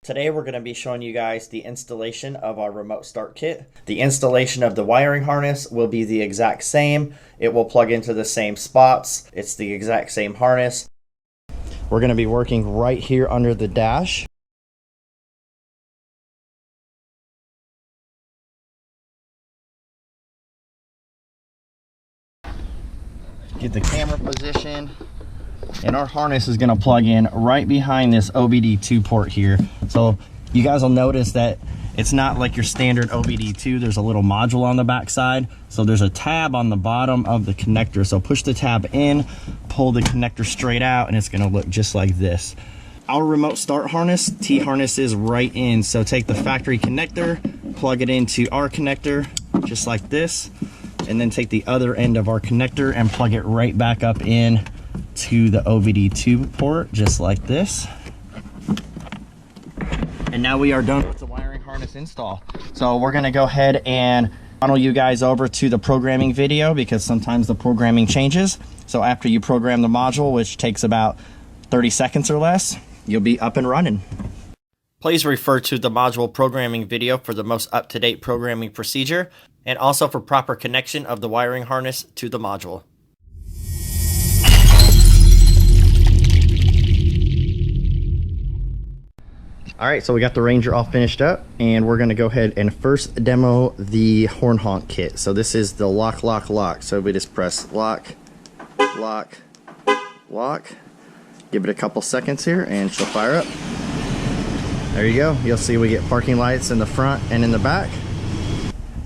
Today we're going to be showing you guys the installation of our remote start kit. The installation of the wiring harness will be the exact same. It will plug into the same spots. It's the exact same harness. We're going to be working right here under the dash. Get the camera position. And our harness is going to plug in right behind this OBD2 port here. So you guys will notice that it's not like your standard OBD2. There's a little module on the back side. So there's a tab on the bottom of the connector. So push the tab in, pull the connector straight out, and it's going to look just like this. Our remote start harness, T-harness is right in. So take the factory connector, plug it into our connector, just like this. And then take the other end of our connector and plug it right back up in to the OBD2 port, just like this. And now we are done with the wiring harness install. So we're gonna go ahead and funnel you guys over to the programming video, because sometimes the programming changes. So after you program the module, which takes about 30 seconds or less, you'll be up and running. Please refer to the module programming video for the most up-to-date programming procedure, and also for proper connection of the wiring harness to the module. All right, so we got the Ranger all finished up, and we're gonna go ahead and first demo the horn honk kit. So this is the lock, lock, lock. So we just press lock, lock, lock. Give it a couple seconds here and she'll fire up. There you go. You'll see we get parking lights in the front and in the back.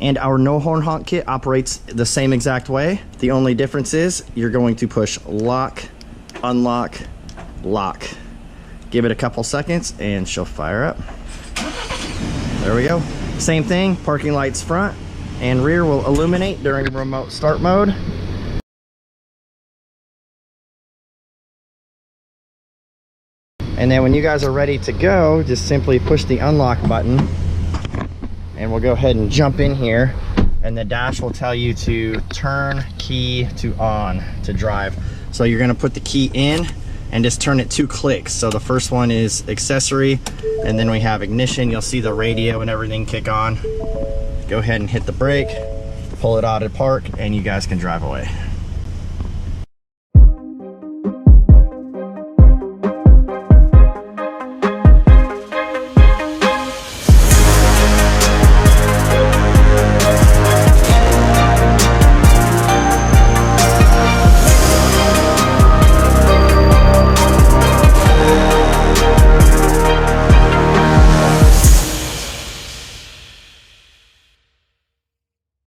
And our no horn honk kit operates the same exact way. The only difference is you're going to push lock, unlock, lock. Give it a couple seconds and she'll fire up. There we go. Same thing, parking lights front and rear will illuminate during remote start mode. And then when you guys are ready to go, just simply push the unlock button and we'll go ahead and jump in here, and the dash will tell you to turn key to on to drive. So you're gonna put the key in and just turn it 2 clicks. So the first one is accessory, and then we have ignition. You'll see the radio and everything kick on. Go ahead and hit the brake, pull it out of park, and you guys can drive away.